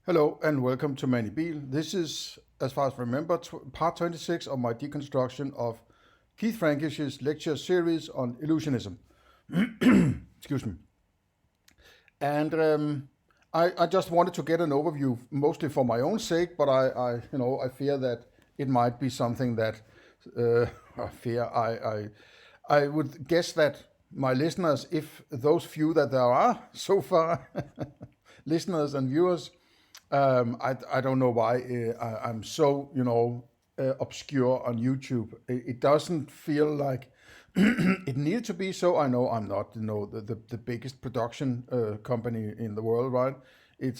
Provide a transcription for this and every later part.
Hello and welcome to Mandibil. This is, as far as I remember, part 26 of my deconstruction of Keith Frankish's lecture series on illusionism. Excuse me. And I just wanted to get an overview, mostly for my own sake, but I fear that it might be something that I would guess that my listeners, if those few that there are so far, listeners and viewers, I don't know why I'm so obscure on YouTube. It doesn't feel like it needed to be so. I know I'm not the biggest production company in the world, right?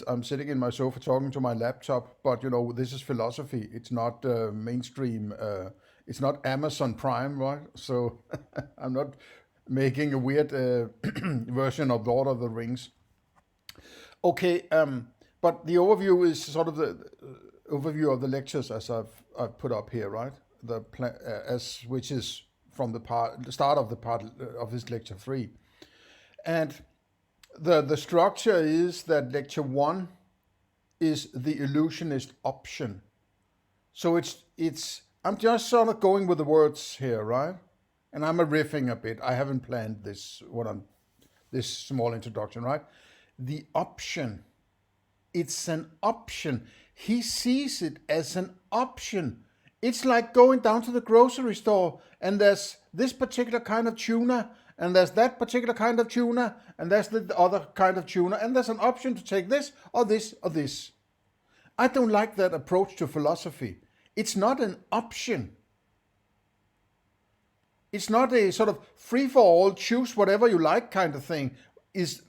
I'm sitting in my sofa talking to my laptop, but this is philosophy. It's not mainstream. It's not Amazon Prime, right? So I'm not making a weird version of Lord of the Rings. Okay, but the overview is sort of the overview of the lectures as I've put up here, right? Which is from the start of the part of this lecture 3, and the structure is that lecture 1 is the illusionist option. So it's I'm just sort of going with the words here, right? And I'm riffing a bit. I haven't planned this small introduction, right? The option. It's an option. He sees it as an option. It's like going down to the grocery store and there's this particular kind of tuna and there's that particular kind of tuna and there's the other kind of tuna and there's an option to take this or this or this. I don't like that approach to philosophy. It's not an option. It's not a sort of free-for-all, choose whatever you like kind of thing,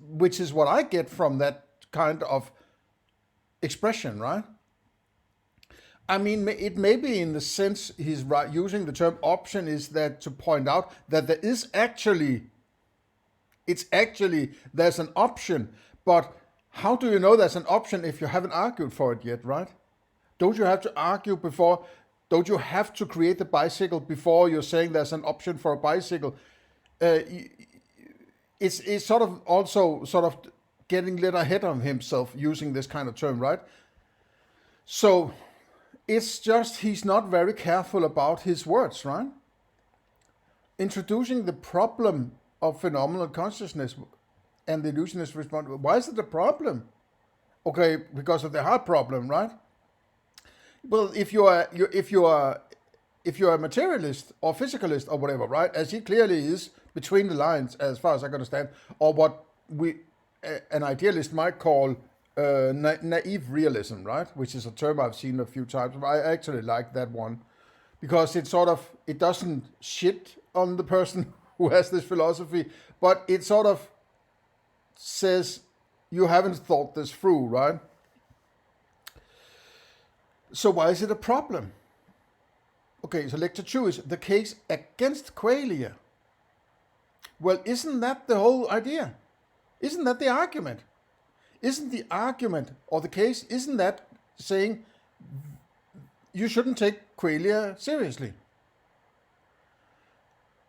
which is what I get from that kind of expression, right? I mean, it may be in the sense he's using the term option is that to point out that there's an option, but how do you know there's an option if you haven't argued for it yet, right? Don't you have to argue before? Don't you have to create the bicycle before you're saying there's an option for a bicycle? It's sort of also sort of getting lit ahead of himself using this kind of term, right? So it's just he's not very careful about his words, right? Introducing the problem of phenomenal consciousness and the illusionist response. Why is it a problem? Okay, because of the hard problem, right? Well, if you are a materialist or physicalist or whatever, right, as he clearly is between the lines, as far as I can understand, or what an idealist might call naive realism, right, which is a term I've seen a few times. I actually like that one because it doesn't shit on the person who has this philosophy, but it sort of says you haven't thought this through, right? So why is it a problem? Okay, so lecture 2 is the case against qualia. Well, isn't that the whole idea? Isn't that the argument? Isn't the argument or the case, isn't that saying you shouldn't take qualia seriously?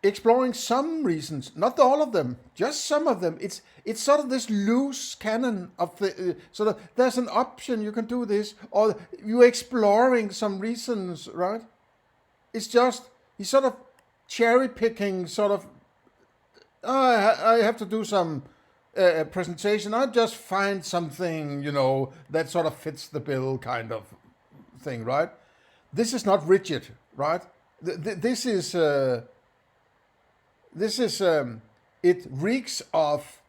Exploring some reasons, not all of them, just some of them. It's sort of this loose canon of the sort of there's an option you can do this, or you're exploring some reasons, right? It's just he's sort of cherry picking, sort of. I have to do some presentation. I just find something that sort of fits the bill, kind of thing, right? This is not rigid, right? This is. It reeks of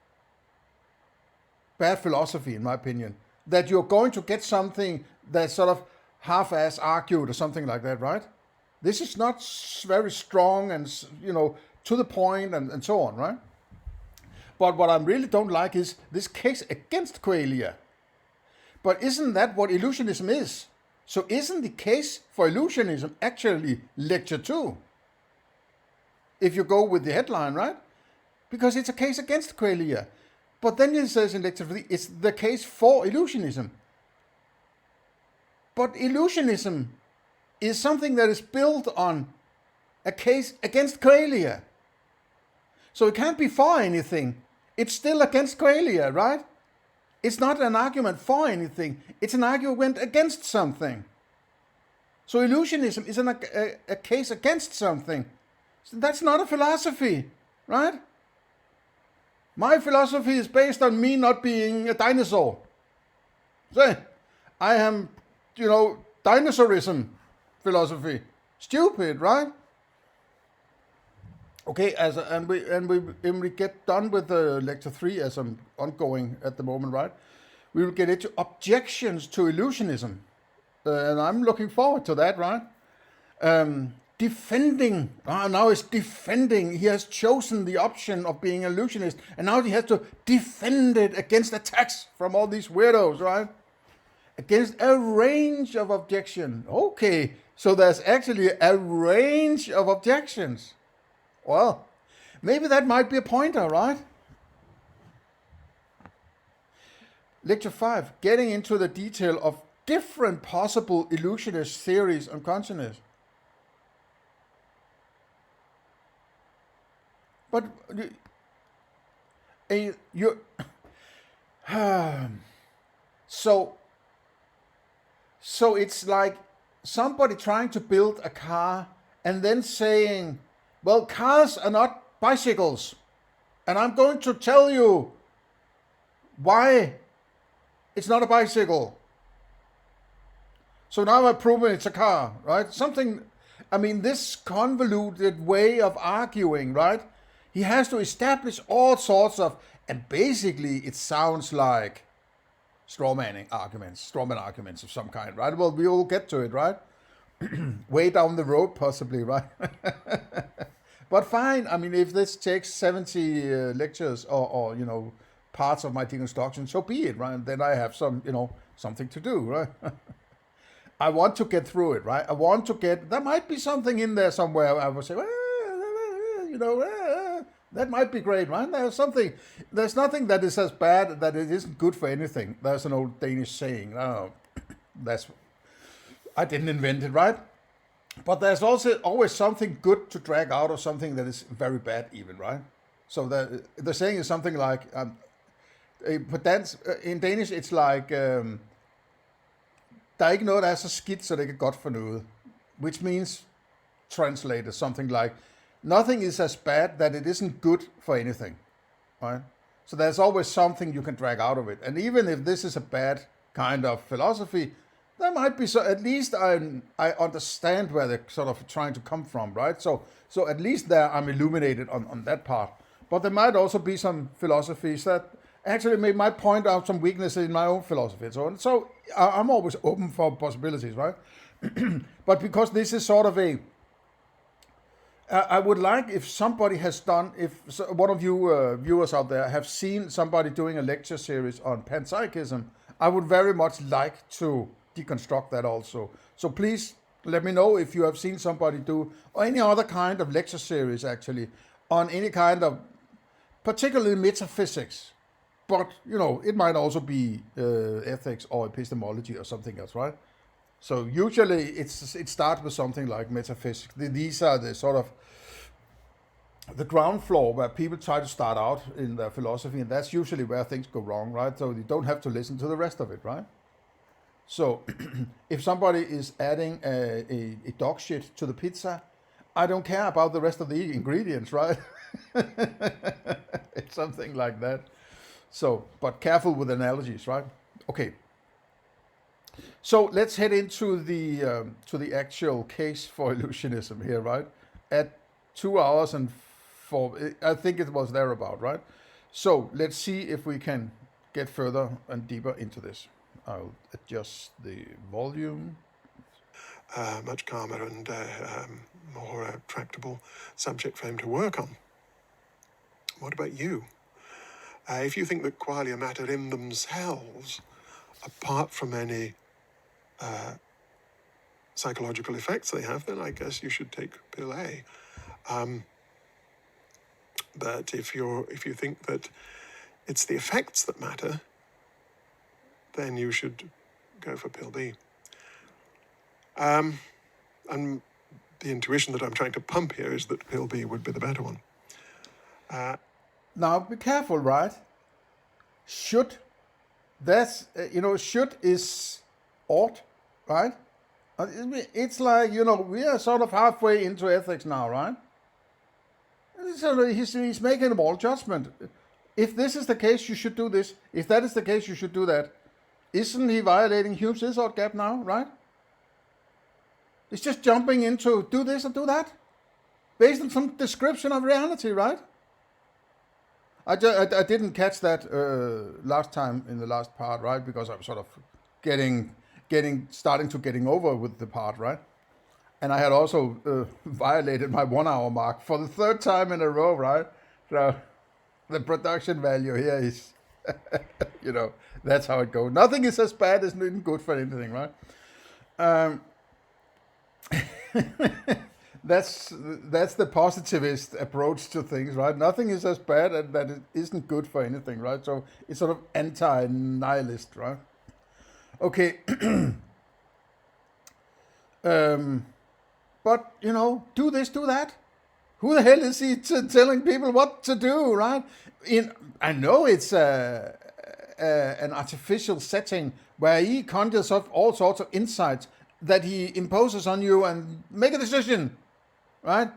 bad philosophy, in my opinion. That you're going to get something that's sort of half-ass argued or something like that, right? This is not very strong and, to the point and so on, right? But what I really don't like is this case against qualia. But isn't that what illusionism is? So isn't the case for illusionism actually lecture 2? If you go with the headline, right? Because it's a case against qualia. But then it says in lecture 3, it's the case for illusionism. But illusionism is something that is built on a case against qualia. So it can't be for anything. It's still against qualia, right? It's not an argument for anything. It's an argument against something. So illusionism is a case against something. So that's not a philosophy, right? My philosophy is based on me not being a dinosaur. So I am, dinosaurism philosophy. Stupid, right? Okay, and we get done with lecture 3 as I'm ongoing at the moment, right? We will get into objections to illusionism. And I'm looking forward to that, right? Defending. Now he's defending. He has chosen the option of being an illusionist, and now he has to defend it against attacks from all these weirdos, right? Against a range of objections. Okay, so there's actually a range of objections. Well, maybe that might be a pointer, right? Lecture 5, getting into the detail of different possible illusionist theories on consciousness. But so it's like somebody trying to build a car and then saying, well, cars are not bicycles, and I'm going to tell you why it's not a bicycle. So now I've proven it's a car, right? This convoluted way of arguing, right? He has to establish all sorts of, and basically it sounds like strawman arguments of some kind, right? Well, we will get to it, right? Way down the road, possibly, right? But fine. If this takes 70 lectures or parts of my deconstruction, so be it, right? Then I have something to do, right? I want to get through it, right? There might be something in there somewhere. I would say, that might be great, right? There's nothing that is as bad that it isn't good for anything. There's an old Danish saying. I didn't invent it, right? But there's also always something good to drag out of something that is very bad even, right? So the saying is something like, in Danish it's like, der er ikke noget, der er så skidt, så det ikke er godt for noget. Which means, translated, something like, nothing is as bad that it isn't good for anything, right? So there's always something you can drag out of it. And even if this is a bad kind of philosophy, there might be, so at least I understand where they're sort of trying to come from, right? So at least there I'm illuminated on that part. But there might also be some philosophies that actually might point out some weaknesses in my own philosophy and so on. So I'm always open for possibilities, right? But because this is sort of I would like if somebody has one of you viewers out there have seen somebody doing a lecture series on panpsychism, I would very much like to deconstruct that also. So please let me know if you have seen somebody do, or any other kind of lecture series actually, on any kind of, particularly metaphysics. But, it might also be ethics or epistemology or something else, right? So usually it starts with something like metaphysics. These are the sort of the ground floor where people try to start out in their philosophy, and that's usually where things go wrong, right? So you don't have to listen to the rest of it, right? So if somebody is adding a dog shit to the pizza, I don't care about the rest of the ingredients, right? It's something like that. So, but careful with analogies, right? Okay. So let's head into the actual case for illusionism here, right? At 2 hours and 4, I think it was thereabout, right? So let's see if we can get further and deeper into this. I'll adjust the volume. Much calmer and more tractable subject for him to work on. What about you? If you think that qualia matter in themselves, apart from any psychological effects they have, then I guess you should take pill A. But if you think that it's the effects that matter, then you should go for pill B. And the intuition that I'm trying to pump here is that pill B would be the better one. Now be careful, right? Should that's, should is ought, right? It's like, we are sort of halfway into ethics now, right? So he's making a moral judgment. If this is the case, you should do this. If that is the case, you should do that. Isn't he violating Hume's Z-sort gap now, right? It's just jumping into do this or do that, based on some description of reality, right? I didn't catch that last time in the last part, right? Because I'm sort of starting to getting over with the part, right? And I had also violated my 1 hour mark for the third time in a row, right? So the production value here is, that's how it goes. Nothing is as bad as not good for anything, right? That's the positivist approach to things, right? Nothing is as bad and that it isn't good for anything, right? So it's sort of anti-nihilist, right? Okay. But, do this, do that. Who the hell is he telling people what to do, right? I know it's an artificial setting where he conjures up all sorts of insights that he imposes on you and make a decision, right?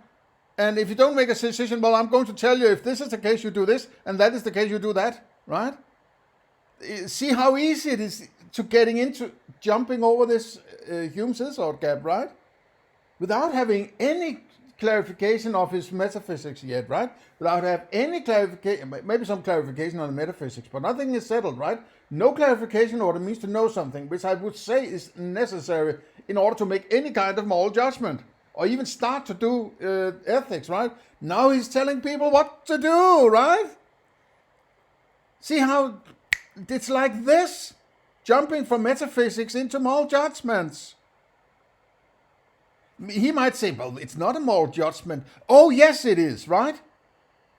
And if you don't make a decision, well, I'm going to tell you if this is the case, you do this, and that is the case, you do that, right? See how easy it is to jumping over this Hume's Z-sort gap, right? Without having any clarification of his metaphysics yet, right? Without having any clarification, maybe some clarification on the metaphysics, but nothing is settled, right? No clarification on what it means to know something, which I would say is necessary in order to make any kind of moral judgment, or even start to do ethics, right? Now he's telling people what to do, right? See how it's like this, jumping from metaphysics into moral judgments. He might say, well, it's not a moral judgment. Oh, yes, it is, right?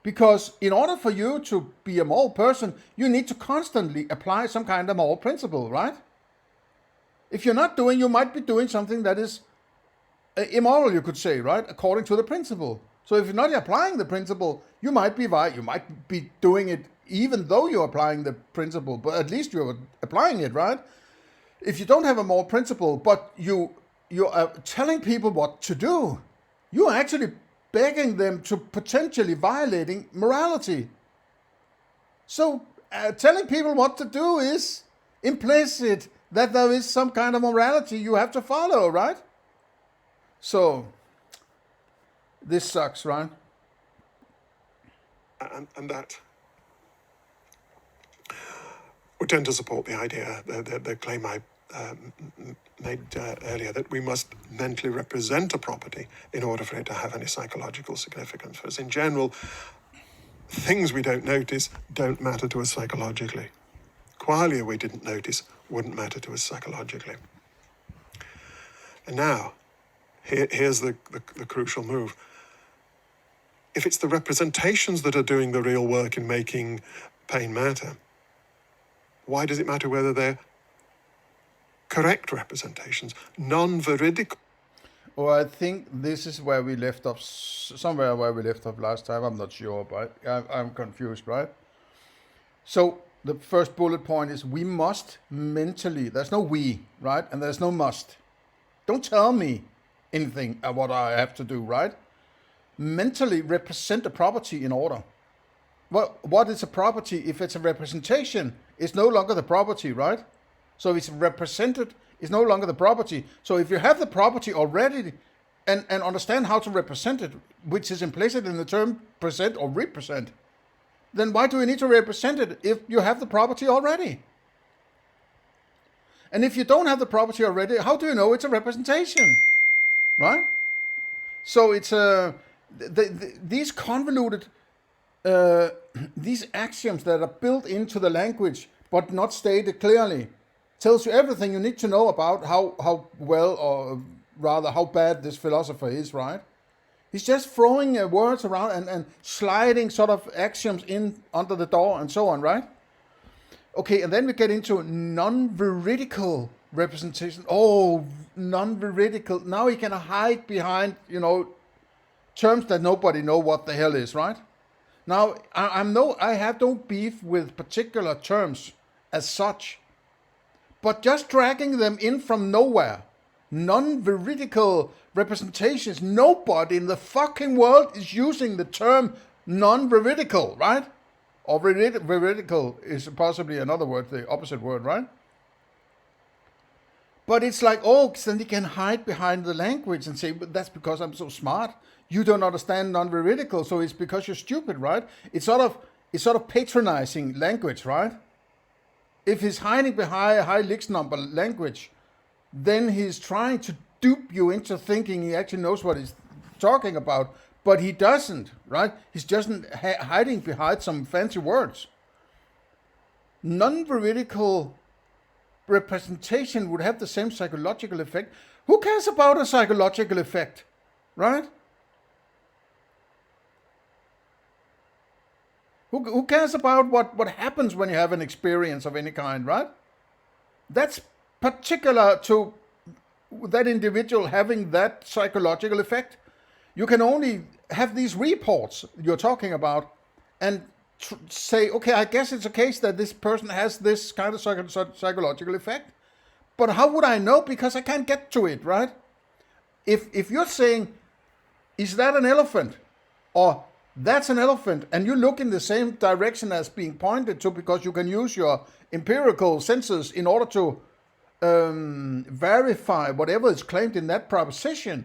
Because in order for you to be a moral person, you need to constantly apply some kind of moral principle, right? If you're not doing, you might be doing something that is immoral, you could say, right? According to the principle. So if you're not applying the principle, you might be doing it even though you're applying the principle, but at least you're applying it, right? If you don't have a moral principle, but you are telling people what to do, you're actually begging them to potentially violating morality. So telling people what to do is implicit that there is some kind of morality you have to follow, right? So this sucks, right? And that would tend to support the idea, the claim I made earlier, that we must mentally represent a property in order for it to have any psychological significance. Whereas in general, things we don't notice don't matter to us psychologically. Qualia we didn't notice wouldn't matter to us psychologically. And now, here's the crucial move. If it's the representations that are doing the real work in making pain matter, why does it matter whether they're correct representations, non-veridical? Well, I think this is where we left off, somewhere where we left off last time. I'm not sure, but I'm confused, right? So the first bullet point is we must mentally, there's no we, right? And there's no must. Don't tell me anything what I have to do, right? Mentally represent a property in order. Well, what is a property? If it's a representation, it's no longer the property, right? So it's represented, it's no longer the property. So if you have the property already and understand how to represent it, which is implicit in the term present or represent, then why do you need to represent it if you have the property already? And if you don't have the property already, how do you know it's a representation, right? So it's these convoluted, these axioms that are built into the language but not stated clearly tells you everything you need to know about how well, or rather how bad this philosopher is, right? He's just throwing words around and sliding sort of axioms in under the door and so on, right? Okay, and then we get into non-veridical representation. Oh, non-veridical. Now he can hide behind, terms that nobody know what the hell is, right? Now, I have no beef with particular terms as such, but just dragging them in from nowhere. Non-veridical representations. Nobody in the fucking world is using the term non-veridical, right? Or veridical is possibly another word, the opposite word, right? But it's like, oh, then you can hide behind the language and say, but that's because I'm so smart. You don't understand non-veridical, so it's because you're stupid, right? It's sort of patronizing language, right? If he's hiding behind a high Licks number language, then he's trying to dupe you into thinking he actually knows what he's talking about, but he doesn't, right? He's just hiding behind some fancy words. Non-veridical representation would have the same psychological effect. Who cares about a psychological effect, right? Who cares about what happens when you have an experience of any kind, right? That's particular to that individual having that psychological effect. You can only have these reports you're talking about and say, okay, I guess it's a case that this person has this kind of psychological effect. But how would I know? Because I can't get to it, right? If you're saying, is that an elephant? Or that's an elephant, and you look in the same direction as being pointed to because you can use your empirical senses in order to verify whatever is claimed in that proposition,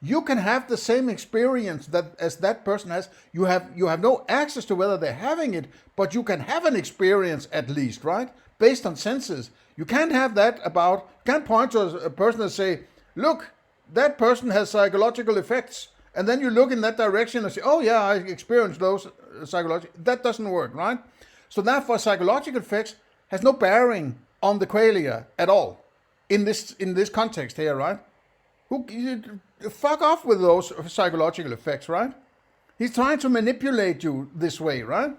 you can have the same experience as that person has. You have no access to whether they're having it, but you can have an experience at least, right? Based on senses. You can't have that about, you can't point to a person and say, look, that person has psychological effects. And then you look in that direction and say, oh yeah, I experienced those psychological. That doesn't work, right? So therefore, psychological effects has no bearing on the qualia at all in this context here, right? Fuck off with those psychological effects, right? He's trying to manipulate you this way, right?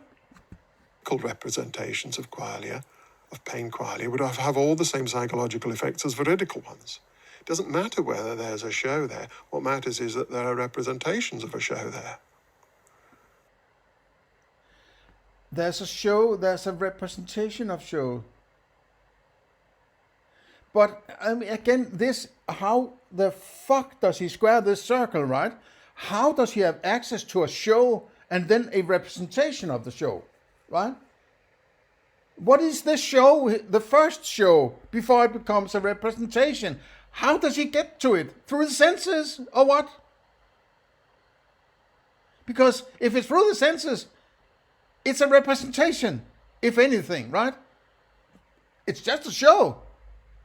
Called representations of qualia, of pain qualia, would have all the same psychological effects as veridical ones. It doesn't matter whether there's a show there. What matters is that there are representations of a show there. There's a show, there's a representation of show. But I mean, again, how the fuck does he square this circle, right? How does he have access to a show and then a representation of the show, right? What is this show, the first show, before it becomes a representation? How does he get to it? Through the senses or what? Because if it's through the senses, it's a representation, if anything, right? It's just a show.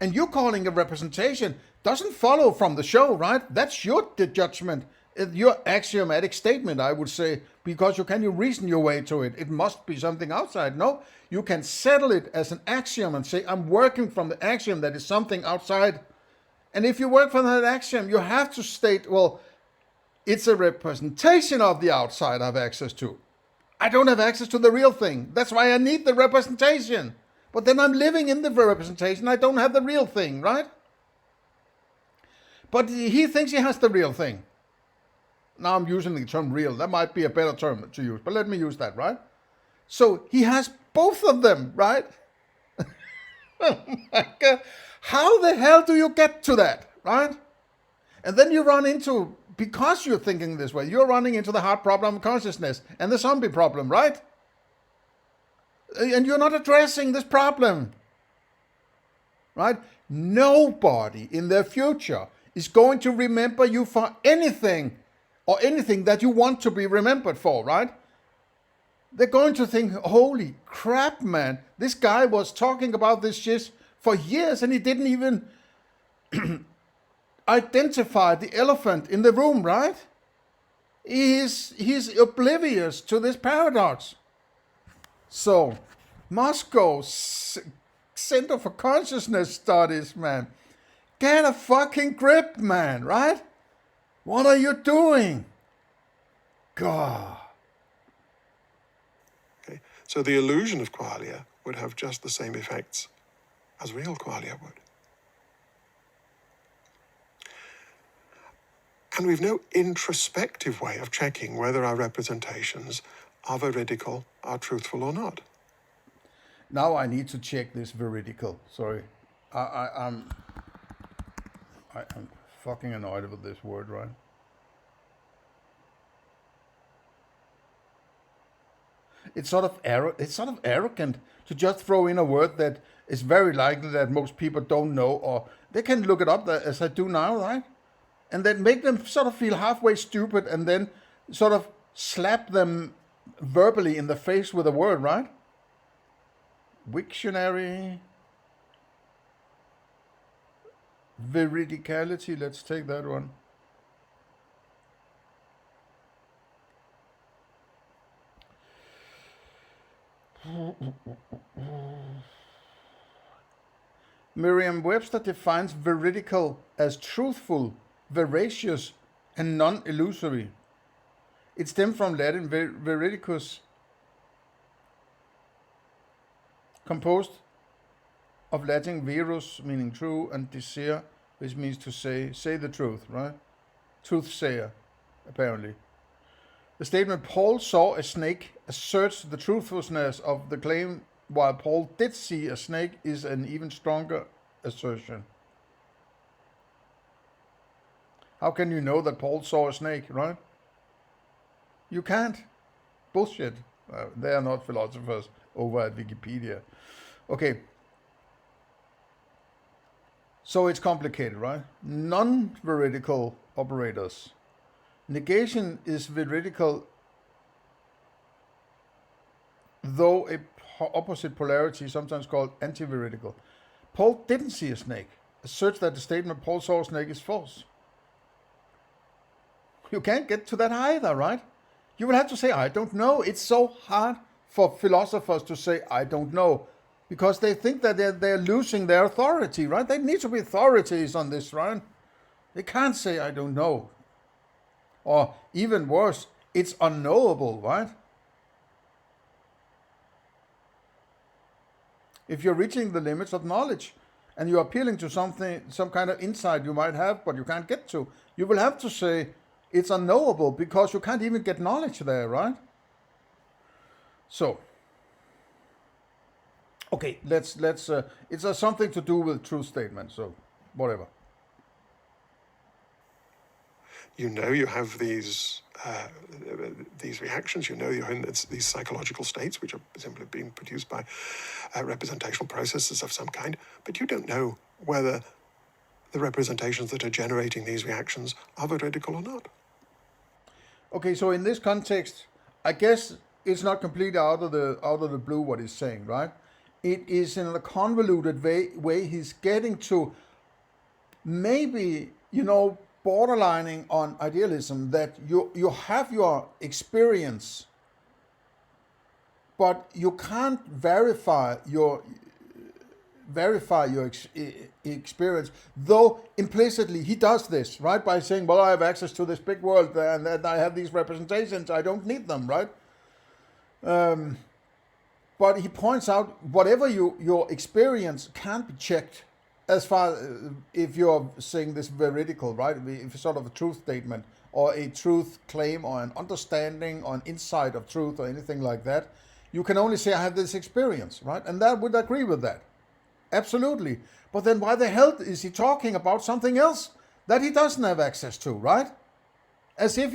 And you calling a representation doesn't follow from the show, right? That's your judgment, your axiomatic statement, I would say, because you can reason your way to it. It must be something outside. No, you can settle it as an axiom and say, I'm working from the axiom that is something outside. And if you work from that axiom, you have to state, well, it's a representation of the outside I have access to. I don't have access to the real thing. That's why I need the representation. But then I'm living in the representation. I don't have the real thing, right? But he thinks he has the real thing. Now I'm using the term real. That might be a better term to use, but let me use that, right? So he has both of them, right? Oh my God. How the hell do you get to that, right? And then you run into, because you're thinking this way, you're running into the hard problem of consciousness and the zombie problem, right? And you're not addressing this problem, right? Nobody in the future is going to remember you for anything or anything that you want to be remembered for, right? They're going to think, holy crap, man, this guy was talking about this shit for years and he didn't even identify the elephant in the room, right? He's oblivious to this paradox. So, Moscow Center for Consciousness Studies, man. Get a fucking grip, man, right? What are you doing? God. Okay. So the illusion of qualia would have just the same effects as real qualia would. And we've no introspective way of checking whether our representations are veridical, are truthful or not. Now I need to check this veridical. Sorry. I'm fucking annoyed with this word, right? It's sort of arrogant to just throw in a word that is very likely that most people don't know, or they can look it up as I do now, right? And then make them sort of feel halfway stupid, and then sort of slap them verbally in the face with a word, right? Wiktionary. Veridicality, let's take that one. Merriam-Webster defines veridical as truthful, veracious, and non-illusory. It stems from Latin veridicus, composed of Latin verus, meaning true, and dicere, which means to say the truth, right? Truth-sayer, apparently. The statement, Paul saw a snake, asserts the truthfulness of the claim, while Paul did see a snake is an even stronger assertion. How can you know that Paul saw a snake, right? You can't. Bullshit. They are not philosophers over at Wikipedia. Okay. So it's complicated, right? Non-veridical operators. Negation is veridical, though a opposite polarity, sometimes called anti-veridical. Paul didn't see a snake. Asserts that the statement Paul saw a snake is false. You can't get to that either, right? You will have to say, I don't know. It's so hard for philosophers to say, I don't know, because they think that they're losing their authority, right? They need to be authorities on this, right? They can't say, I don't know. Or even worse, it's unknowable, right? If you're reaching the limits of knowledge and you're appealing to something, some kind of insight you might have, but you can't get to, you will have to say it's unknowable because you can't even get knowledge there, right? So, okay, let's it's something to do with truth statements, so whatever. You know you have these reactions. You know you're in these psychological states, which are simply being produced by representational processes of some kind. But you don't know whether the representations that are generating these reactions are veridical or not. Okay, so in this context, I guess it's not completely out of the blue what he's saying, right? It is in a convoluted way he's getting to maybe, borderlining on idealism, that you have your experience, but you can't verify your experience, though implicitly he does this, right, by saying, well, I have access to this big world and I have these representations, I don't need them, right? But he points out whatever your experience can't be checked, as far if you're saying this veridical, right? If it's sort of a truth statement or a truth claim or an understanding or an insight of truth or anything like that, you can only say I have this experience, right? And that would agree with that. Absolutely. But then why the hell is he talking about something else that he doesn't have access to, right? As if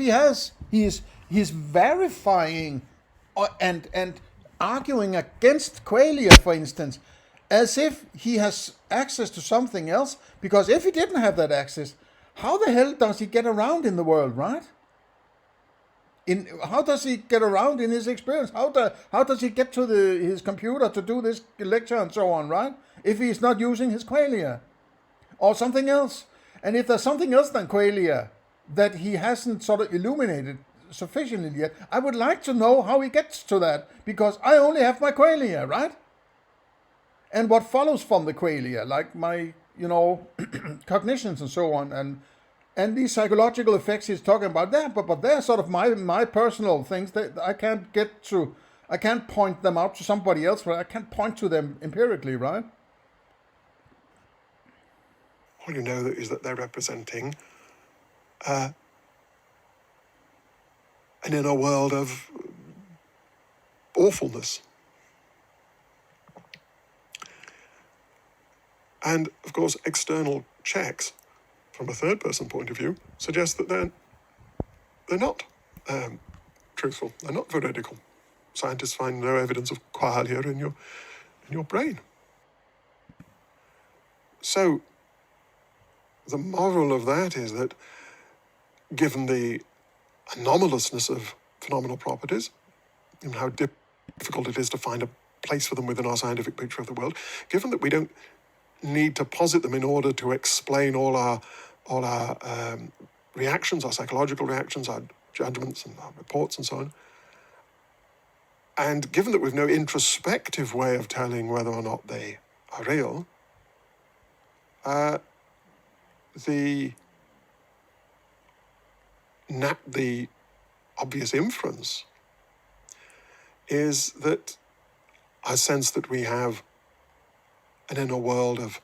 he's verifying and arguing against qualia, for instance, as if he has access to something else, because if he didn't have that access, how the hell does he get around in the world, right? How does he get around in his experience? How does he get to his computer to do this lecture and so on, right? If he's not using his qualia or something else. And if there's something else than qualia that he hasn't sort of illuminated sufficiently yet, I would like to know how he gets to that, because I only have my qualia, right? And what follows from the qualia, like my, cognitions and so on, and these psychological effects he's talking about there, but they're sort of my personal things that I can't get to. I can't point them out to somebody else, but I can't point to them empirically, right? All you know is that they're representing an inner world of awfulness. And, of course, external checks from a third-person point of view suggest that they're not truthful. They're not veridical. Scientists find no evidence of qualia in your brain. So the moral of that is that, given the anomalousness of phenomenal properties, and how difficult it is to find a place for them within our scientific picture of the world, given that we don't need to posit them in order to explain all our reactions, our psychological reactions, our judgments and our reports and so on, and given that we've no introspective way of telling whether or not they are real, the obvious inference is that our sense that we have an inner world of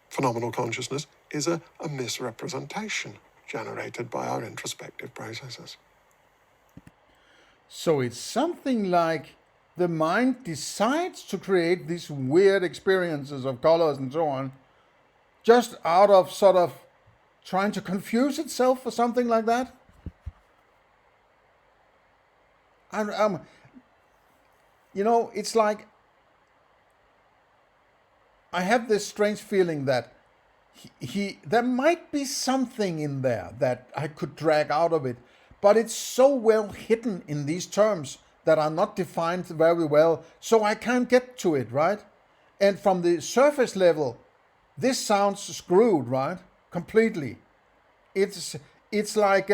phenomenal consciousness is a misrepresentation generated by our introspective processes. So it's something like the mind decides to create these weird experiences of colors and so on, just out of sort of trying to confuse itself or something like that. It's like I have this strange feeling that there might be something in there that I could drag out of it, but it's so well hidden in these terms that are not defined very well, so I can't get to it, right? And from the surface level, this sounds screwed, right? Completely. It's like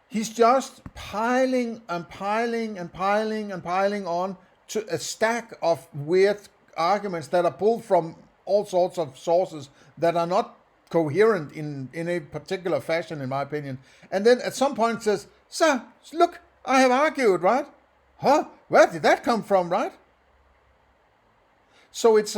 he's just piling and piling and piling and piling on to a stack of weird arguments that are pulled from all sorts of sources that are not coherent in a particular fashion, in my opinion. And then at some point says, "Sir, look, I have argued, right? Huh? Where did that come from, right?" So it's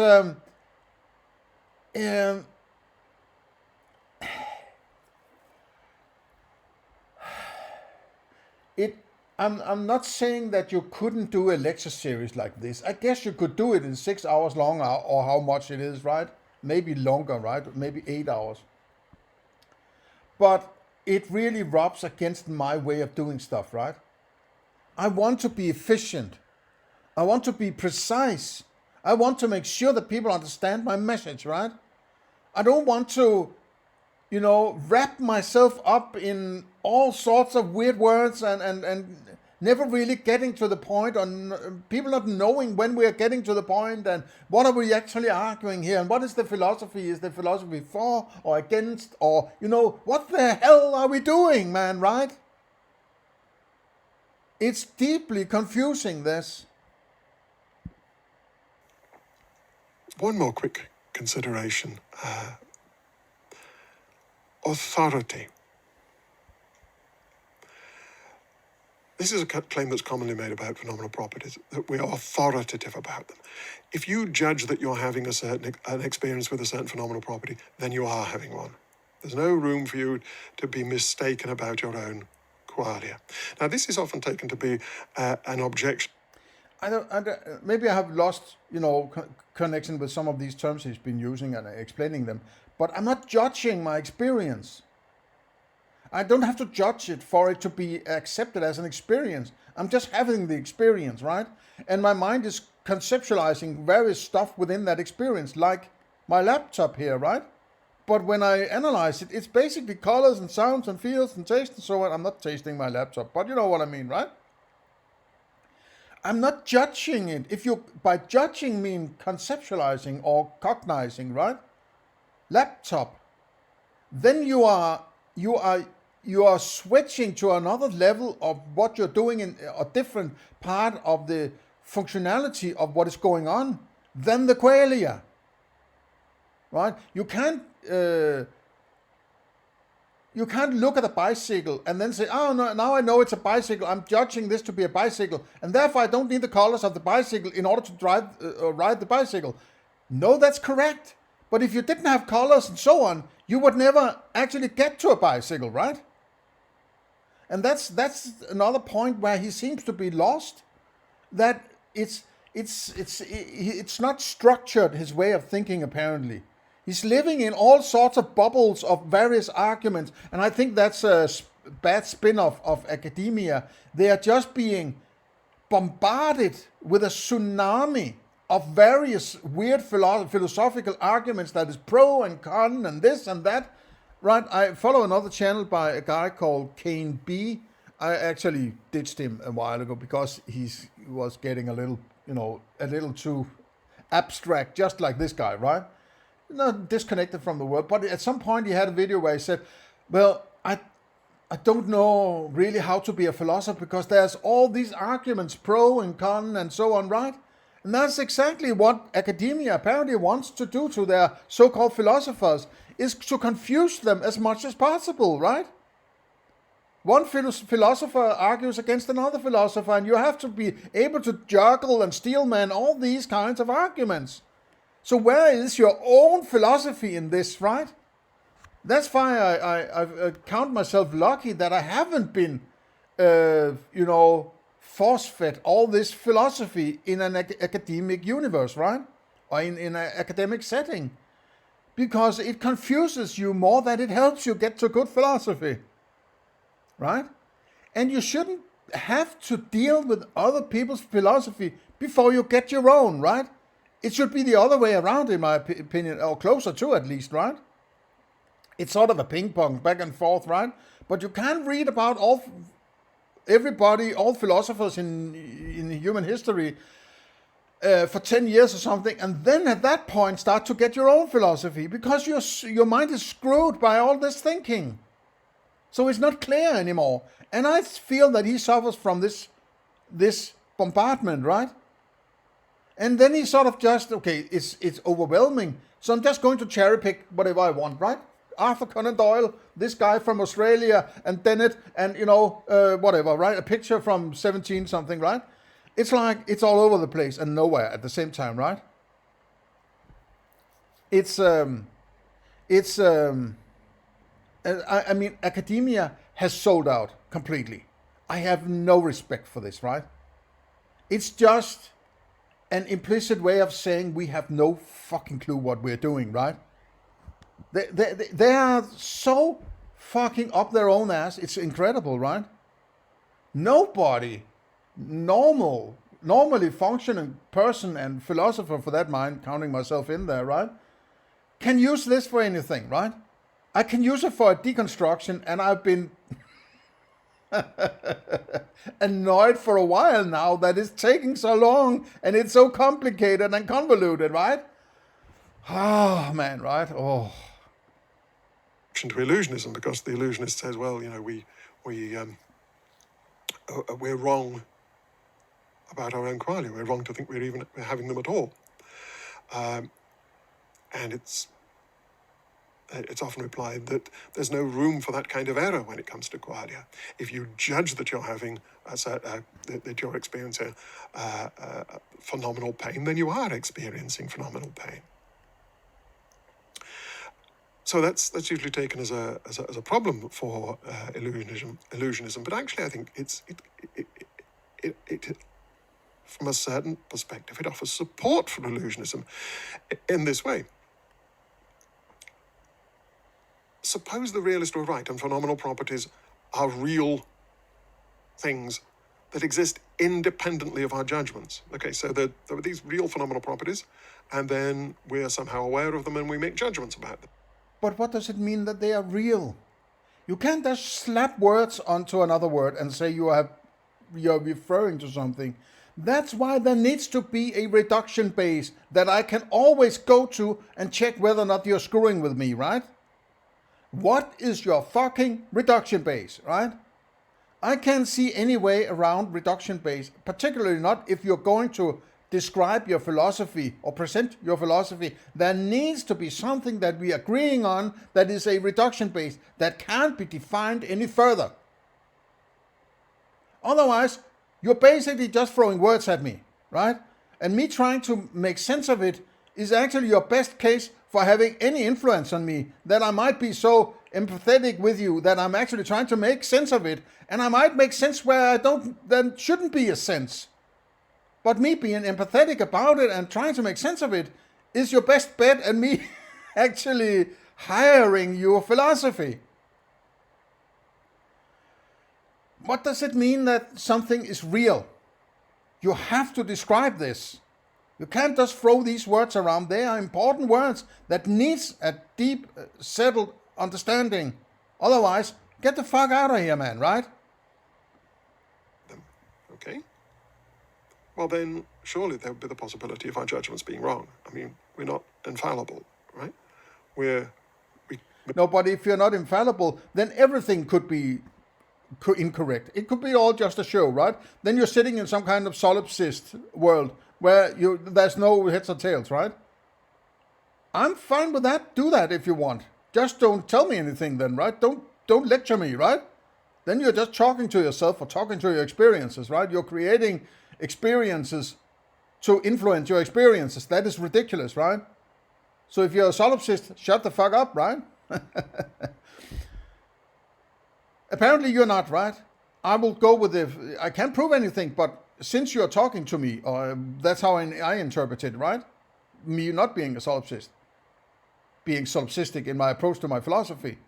I'm not saying that you couldn't do a lecture series like this. I guess you could do it in 6 hours long, or how much it is, right? Maybe longer, right? Maybe 8 hours. But it really rubs against my way of doing stuff, right? I want to be efficient. I want to be precise. I want to make sure that people understand my message, right? I don't want to, wrap myself up in all sorts of weird words and never really getting to the point, or people not knowing when we are getting to the point and what are we actually arguing here and what is the philosophy? Is the philosophy for or against, or, what the hell are we doing, man, right? It's deeply confusing, this. One more quick consideration. Authority. This is a claim that's commonly made about phenomenal properties, that we are authoritative about them. If you judge that you're having an experience with a certain phenomenal property, then you are having one. There's no room for you to be mistaken about your own qualia. Now, this is often taken to be an objection. Maybe I have lost, connection with some of these terms he's been using and explaining them, but I'm not judging my experience. I don't have to judge it for it to be accepted as an experience. I'm just having the experience, right? And my mind is conceptualizing various stuff within that experience, like my laptop here, right? But when I analyze it, it's basically colors and sounds and feels and taste and so on. I'm not tasting my laptop, but you know what I mean, right? I'm not judging it. If you, by judging, mean conceptualizing or cognizing, right? Laptop, then you are switching to another level of what you're doing in a different part of the functionality of what is going on than the qualia, right? You can't look at a bicycle and then say, "Oh no, now I know it's a bicycle. I'm judging this to be a bicycle, and therefore I don't need the colors of the bicycle in order to drive ride the bicycle." No, that's correct. But if you didn't have colors and so on, you would never actually get to a bicycle, right? And that's another point where he seems to be lost. That it's not structured, his way of thinking, apparently. He's living in all sorts of bubbles of various arguments, and I think that's a bad spin-off of academia. They are just being bombarded with a tsunami of various weird philosophical arguments that is pro and con and this and that. Right, I follow another channel by a guy called Kane B. I actually ditched him a while ago because he was getting a little too abstract, just like this guy, right? Not disconnected from the world. But at some point he had a video where he said, well, I don't know really how to be a philosopher because there's all these arguments, pro and con and so on, right? And that's exactly what academia apparently wants to do to their so-called philosophers, is to confuse them as much as possible, right? One philosopher argues against another philosopher, and you have to be able to juggle and steelman all these kinds of arguments. So where is your own philosophy in this, right? That's why I count myself lucky that I haven't been, force-fed all this philosophy in an academic universe, right? Or in an academic setting. Because it confuses you more than it helps you get to good philosophy. Right? And you shouldn't have to deal with other people's philosophy before you get your own, right? It should be the other way around, in my opinion, or closer to at least, right? It's sort of a ping pong, back and forth, right? But you can't read about all philosophers in human history for 10 years or something, and then at that point start to get your own philosophy, because your mind is screwed by all this thinking. So it's not clear anymore. And I feel that he suffers from this bombardment, right? And then he sort of just, okay, it's overwhelming, so I'm just going to cherry pick whatever I want, right? Arthur Conan Doyle, this guy from Australia, and Dennett, and whatever, right? A picture from 17 something, right? It's like it's all over the place and nowhere at the same time, right? I mean, academia has sold out completely. I have no respect for this, right? It's just an implicit way of saying we have no fucking clue what we're doing, right? They are so fucking up their own ass. It's incredible, right? Nobody normally functioning person and philosopher for that mind, counting myself in there, right, can use this for anything, right? I can use it for a deconstruction, and I've been annoyed for a while now that it's taking so long and it's so complicated and convoluted, right? Oh, man, right? Oh. To illusionism, because the illusionist says, well, we're wrong about our own qualia. We're wrong to think we're having them at all. And it's often replied that there's no room for that kind of error when it comes to qualia. If you judge that you're having that you're experiencing phenomenal pain, then you are experiencing phenomenal pain. So that's usually taken as a problem for illusionism. But actually, I think it from a certain perspective, it offers support for illusionism in this way. Suppose the realist were right and phenomenal properties are real things that exist independently of our judgments. Okay, so there are these real phenomenal properties, and then we're somehow aware of them and we make judgments about them. But what does it mean that they are real? You can't just slap words onto another word and say you're referring to something. That's why there needs to be a reduction base that I can always go to and check whether or not you're screwing with me, right? What is your fucking reduction base, right? I can't see any way around reduction base, particularly not if you're going to describe your philosophy or present your philosophy. There needs to be something that we are agreeing on that is a reduction base that can't be defined any further. Otherwise, you're basically just throwing words at me, right? And me trying to make sense of it is actually your best case for having any influence on me, that I might be so empathetic with you that I'm actually trying to make sense of it, and I might make sense where there shouldn't be a sense. But me being empathetic about it and trying to make sense of it is your best bet, and me actually hiring your philosophy. What does it mean that something is real? You have to describe this. You can't just throw these words around. They are important words that needs a deep, settled understanding. Otherwise, get the fuck out of here, man, right? Okay. Well, then surely there would be the possibility of our judgments being wrong. I mean, we're not infallible, right? No, but if you're not infallible, then everything could be incorrect. It could be all just a show, right? Then you're sitting in some kind of solipsist world where there's no heads or tails, right? I'm fine with that. Do that if you want. Just don't tell me anything then, right? Don't lecture me, right? Then you're just talking to yourself or talking to your experiences, right? You're creating experiences to influence your experiences. That is ridiculous, right? So if you're a solipsist, shut the fuck up, right? Apparently you're not, right? I will go with I can't prove anything, but since you're talking to me, or that's how I interpret it, right? Me not being a solipsist, being solipsistic in my approach to my philosophy,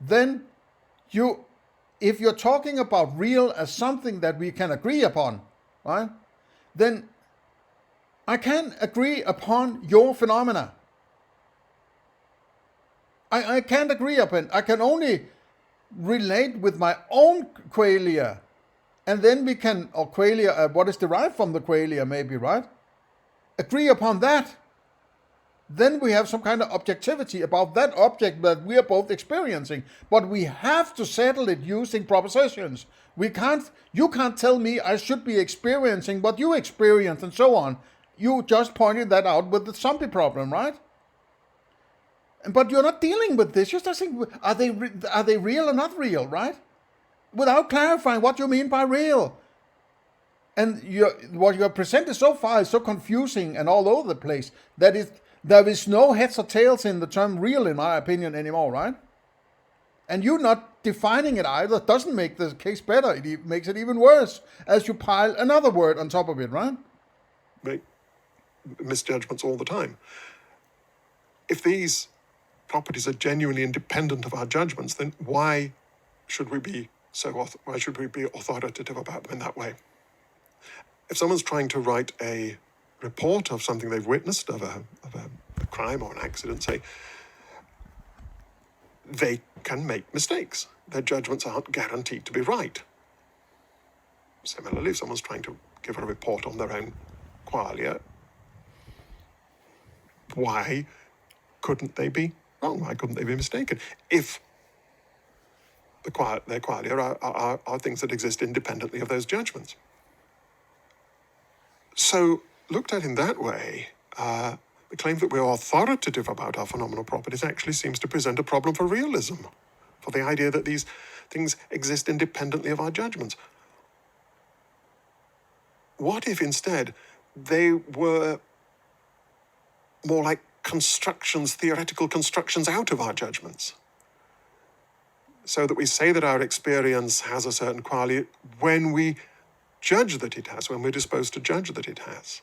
then if you're talking about real as something that we can agree upon, right? Then I can agree upon your phenomena. I can't agree upon. I can only relate with my own qualia, and then we can, or qualia, what is derived from the qualia, maybe, right? Agree upon that. Then we have some kind of objectivity about that object that we are both experiencing. But we have to settle it using propositions. You can't tell me I should be experiencing what you experience and so on. You just pointed that out with the zombie problem, right? But you're not dealing with this. You're just saying, are they real or not real, right? Without clarifying what you mean by real. And what you have presented so far is so confusing and all over the place that there is no heads or tails in the term real, in my opinion, anymore, right? And you not defining it either doesn't make the case better. It makes it even worse as you pile another word on top of it, right? Make misjudgments all the time. If these properties are genuinely independent of our judgments, then why should we be authoritative about them in that way? If someone's trying to write a report of something they've witnessed, of a crime or an accident, say, they can make mistakes. Their judgments aren't guaranteed to be right. Similarly, if someone's trying to give a report on their own qualia, why couldn't they be wrong? Why couldn't they be mistaken? If their qualia are things that exist independently of those judgments. So, looked at in that way, the claim that we're authoritative about our phenomenal properties actually seems to present a problem for realism, for the idea that these things exist independently of our judgments. What if instead they were more like constructions, theoretical constructions out of our judgments? So that we say that our experience has a certain quality when we judge that it has, when we're disposed to judge that it has.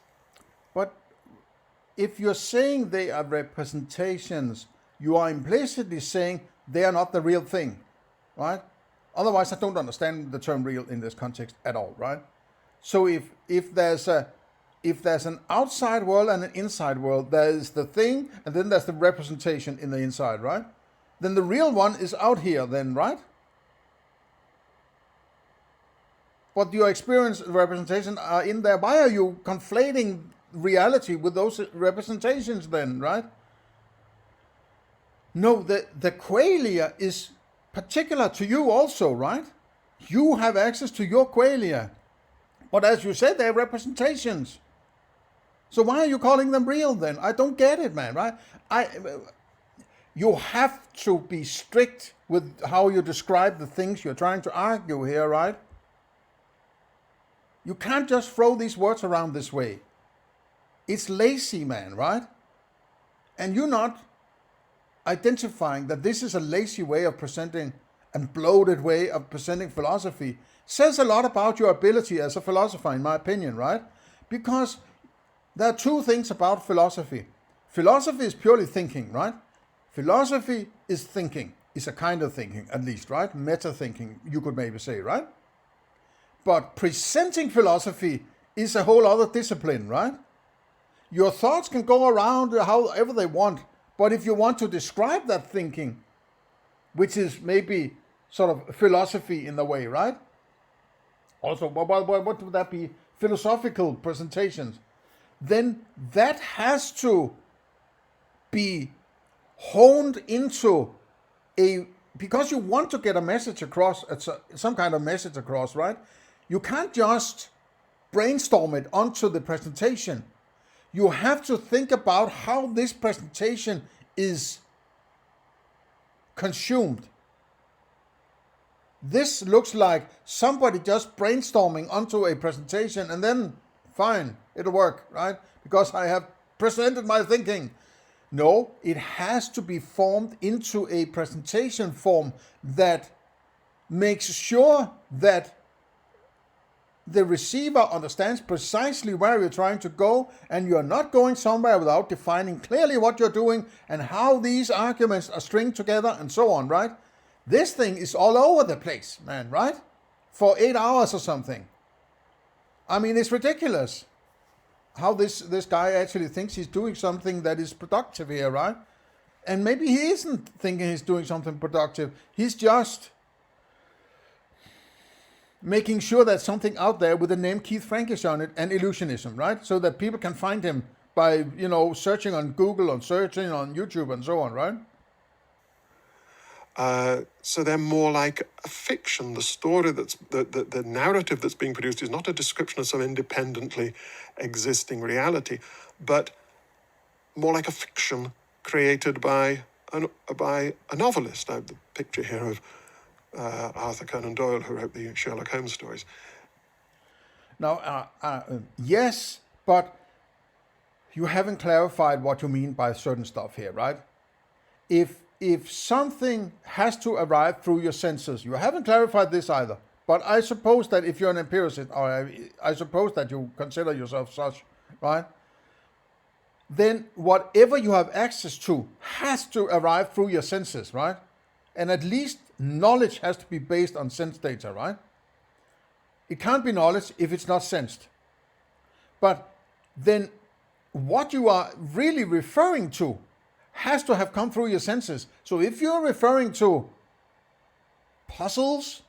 But if you're saying they are representations, you are implicitly saying they are not the real thing, right? Otherwise, I don't understand the term real in this context at all, right? So if there's an outside world and an inside world, there is the thing, and then there's the representation in the inside, right? Then the real one is out here then, right? But your experience representation are in there. Why are you conflating reality with those representations then, right? No, the qualia is particular to you also, right? You have access to your qualia. But as you said, they're representations. So why are you calling them real then? I don't get it, man, right? You have to be strict with how you describe the things you're trying to argue here, right? You can't just throw these words around this way. It's lazy, man, right? And you're not identifying that this is a lazy way of presenting and bloated way of presenting philosophy says a lot about your ability as a philosopher, in my opinion, right? Because there are two things about philosophy. Philosophy is purely thinking, right? Philosophy is thinking, is a kind of thinking, at least, right? Meta-thinking, you could maybe say, right? But presenting philosophy is a whole other discipline, right? Your thoughts can go around however they want, but if you want to describe that thinking, which is maybe sort of philosophy in a way, right? Also, what would that be? Philosophical presentations. Then that has to be honed into because you want to get a message across, some kind of message across, right? You can't just brainstorm it onto the presentation. You have to think about how this presentation is consumed. This looks like somebody just brainstorming onto a presentation and then, fine, it'll work, right? Because I have presented my thinking. No, it has to be formed into a presentation form that makes sure that the receiver understands precisely where you're trying to go, and you're not going somewhere without defining clearly what you're doing and how these arguments are stringed together and so on, right? This thing is all over the place, man, right? For 8 hours or something. I mean, it's ridiculous how this guy actually thinks he's doing something that is productive here, right? And maybe he isn't thinking he's doing something productive. He's just making sure that something out there with the name Keith Frankish on it and Illusionism, right? So that people can find him by, searching on Google and searching on YouTube and so on, right? So they're more like a fiction. The story the narrative that's being produced is not a description of some independently existing reality, but more like a fiction created by a novelist. I have the picture here of Arthur Conan Doyle, who wrote the Sherlock Holmes stories. Now, yes, but you haven't clarified what you mean by certain stuff here, right? If something has to arrive through your senses, you haven't clarified this either. But I suppose that if you're an empiricist, or I suppose that you consider yourself such, right? Then whatever you have access to has to arrive through your senses, right? And at least knowledge has to be based on sense data, right? It can't be knowledge if it's not sensed. But then what you are really referring to has to have come through your senses. So if you're referring to puzzles,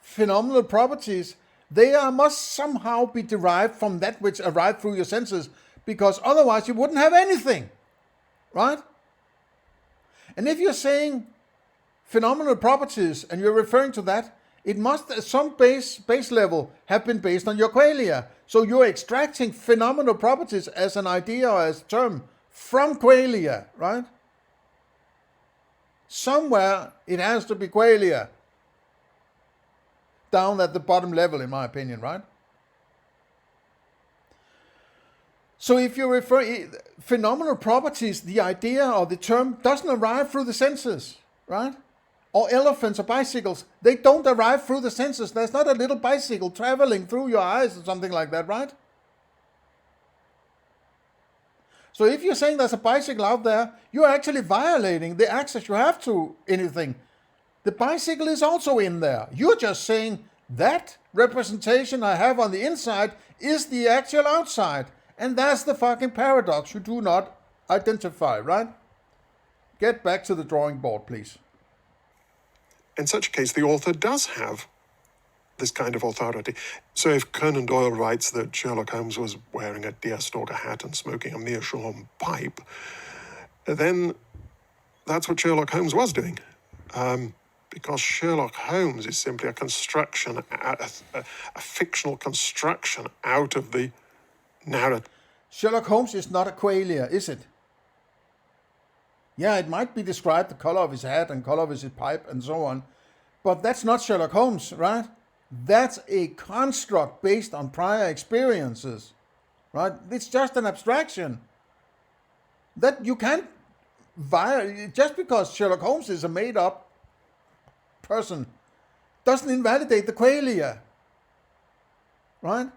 phenomenal properties, they must somehow be derived from that which arrived through your senses, because otherwise you wouldn't have anything, right? And if you're saying phenomenal properties and you're referring to that, it must at some base level have been based on your qualia. So you're extracting phenomenal properties as an idea or as a term from qualia, right? Somewhere it has to be qualia. Down at the bottom level, in my opinion, right? So if you refer phenomenal properties, the idea or the term doesn't arrive through the senses, right? Or elephants or bicycles, they don't arrive through the senses. There's not a little bicycle traveling through your eyes or something like that, right? So if you're saying there's a bicycle out there, you're actually violating the access you have to anything. The bicycle is also in there. You're just saying that representation I have on the inside is the actual outside. And that's the fucking paradox you do not identify, right? Get back to the drawing board, please. In such a case, the author does have this kind of authority. So if Conan Doyle writes that Sherlock Holmes was wearing a deerstalker hat and smoking a meerschaum pipe, then that's what Sherlock Holmes was doing. Because Sherlock Holmes is simply a construction, a fictional construction out of the narrative. Sherlock Holmes is not a qualia, is it? Yeah, it might be described the color of his hat and color of his pipe and so on, but that's not Sherlock Holmes, right? That's a construct based on prior experiences, right? It's just an abstraction that you can't violate. Just because Sherlock Holmes is a made-up person doesn't invalidate the qualia, right?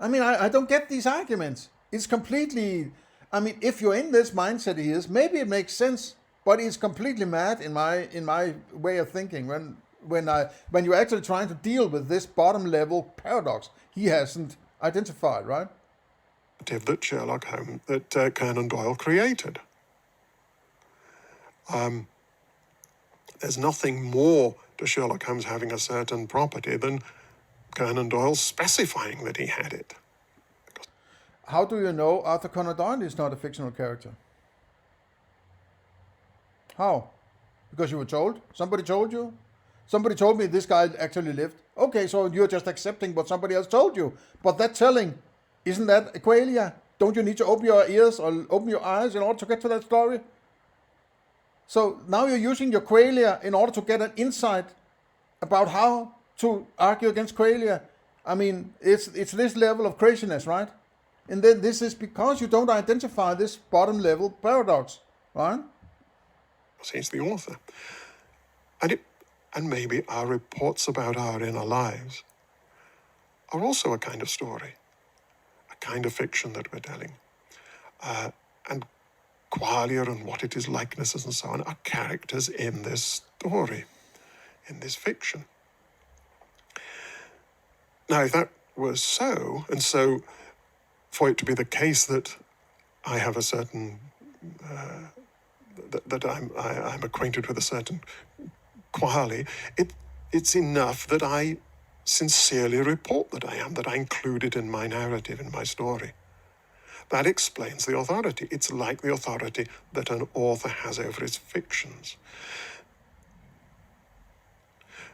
I mean, I don't get these arguments. It's completely, I mean, if you're in this mindset he is, maybe it makes sense, but it's completely mad in my way of thinking when you're actually trying to deal with this bottom level paradox he hasn't identified, right? That Sherlock Holmes, that Conan Doyle created. There's nothing more to Sherlock Holmes having a certain property than Conan Doyle specifying that he had it. How do you know Arthur Conan Doyle is not a fictional character? How? Because you were told? Somebody told you? Somebody told me this guy actually lived. Okay, so you're just accepting what somebody else told you. But that telling, isn't that a qualia? Don't you need to open your ears or open your eyes in order to get to that story? So now you're using your qualia in order to get an insight about how to argue against qualia. I mean, it's this level of craziness, right? And then this is because you don't identify this bottom level paradox, right? He's the author. And maybe our reports about our inner lives are also a kind of story, a kind of fiction that we're telling. And qualia and what it is, likenesses and so on, are characters in this story, in this fiction. Now, if that was so, and so for it to be the case that I have a certain, that I'm acquainted with a certain quali, it's enough that I sincerely report that I am, that I include it in my narrative, in my story. That explains the authority. It's like the authority that an author has over his fictions.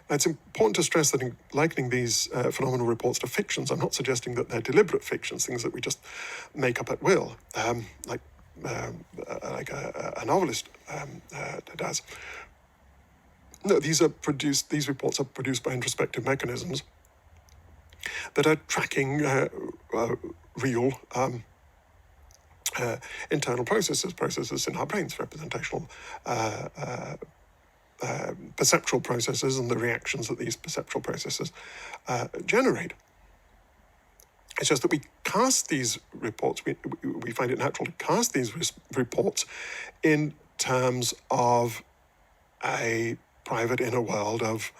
Now, it's important to stress that in likening these phenomenal reports to fictions, I'm not suggesting that they're deliberate fictions, things that we just make up at will, like a novelist does. No, these reports are produced by introspective mechanisms that are tracking real internal processes in our brains, representational, perceptual processes, and the reactions that these perceptual processes generate. It's just that we cast these reports, we find it natural to cast these reports in terms of a private inner world of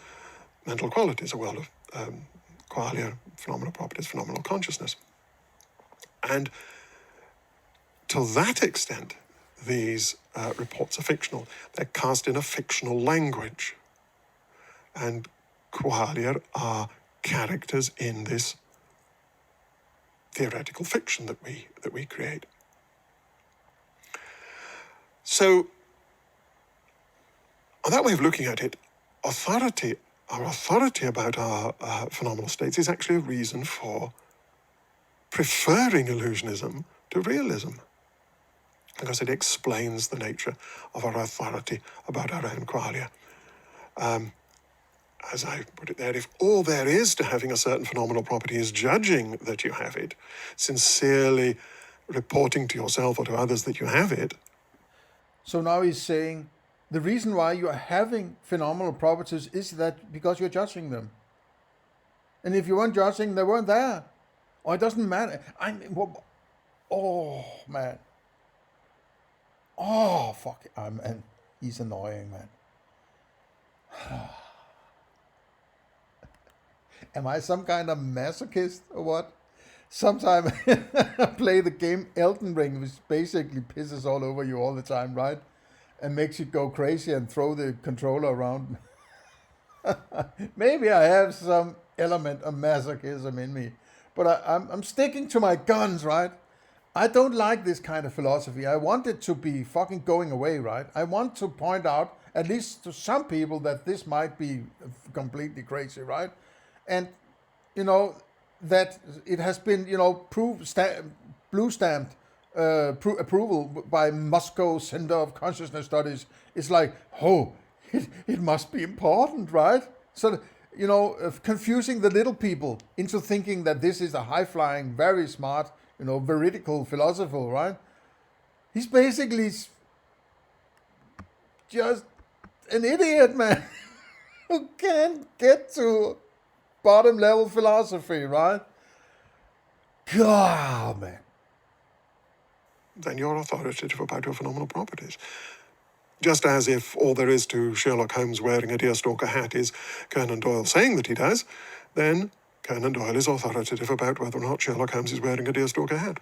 mental qualities, a world of qualia, phenomenal properties, phenomenal consciousness. And to that extent, these reports are fictional. They're cast in a fictional language. And qualia are characters in this theoretical fiction that we create. So, on that way of looking at it, our authority about our phenomenal states is actually a reason for preferring illusionism to realism, because it explains the nature of our authority about our own qualia. As I put it there, if all there is to having a certain phenomenal property is judging that you have it, sincerely reporting to yourself or to others that you have it. So now he's saying the reason why you are having phenomenal properties is that because you're judging them. And if you weren't judging, they weren't there. Or it doesn't matter. Oh, man. Oh, fuck. Man. He's annoying, man. Am I some kind of masochist or what? Sometimes I play the game Elden Ring, which basically pisses all over you all the time, right? And makes you go crazy and throw the controller around. Maybe I have some element of masochism in me. But I'm sticking to my guns, right? I don't like this kind of philosophy. I want it to be fucking going away, right? I want to point out, at least to some people, that this might be completely crazy, right? And, that it has been, blue stamped approval by Moscow Center of Consciousness Studies. It's like, it must be important, right? So, confusing the little people into thinking that this is a high-flying, very smart, veridical philosopher, right? He's basically just an idiot, man, who can't get to bottom-level philosophy, right? God, man. Then you're authoritative about your phenomenal properties. Just as if all there is to Sherlock Holmes wearing a deerstalker hat is Conan Doyle saying that he does, then Conan Doyle is authoritative about whether or not Sherlock Holmes is wearing a deerstalker hat.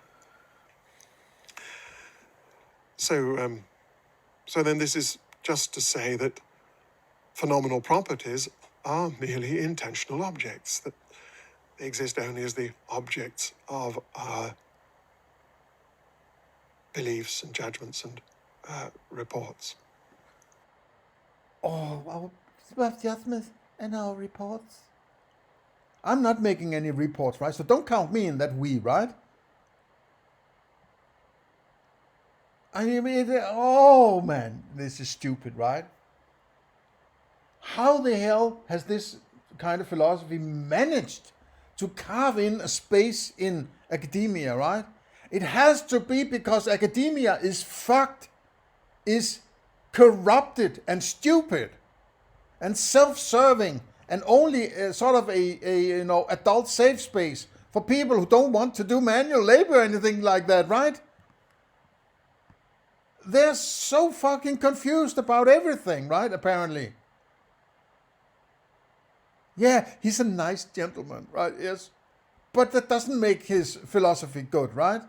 So then this is just to say that phenomenal properties are merely intentional objects, that they exist only as the objects of our beliefs and judgments and reports. Our judgments and our reports. I'm not making any reports, right? So don't count me in that we, right? I mean, oh man, this is stupid, right? How the hell has this kind of philosophy managed to carve in a space in academia, right? It has to be because academia is fucked, is corrupted and stupid and self-serving and only sort of a adult safe space for people who don't want to do manual labor or anything like that, right? They're so fucking confused about everything, right? Apparently. Yeah, he's a nice gentleman, right? Yes. But that doesn't make his philosophy good, right?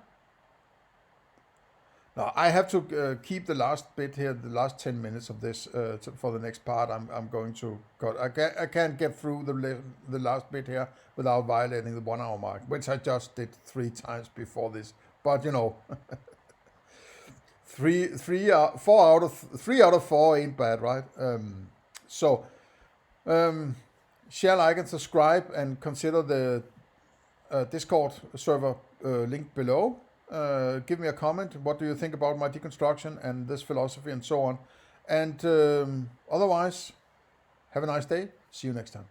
Now, I have to keep the last bit here, the last 10 minutes of this for the next part. I'm going to cut. I can't get through the last bit here without violating the 1 hour mark, which I just did 3 times before this. But, 3 out of 4 ain't bad, right? Share, like, and subscribe, and consider the Discord server link below. Give me a comment. What do you think about my deconstruction and this philosophy and so on? And otherwise, have a nice day. See you next time.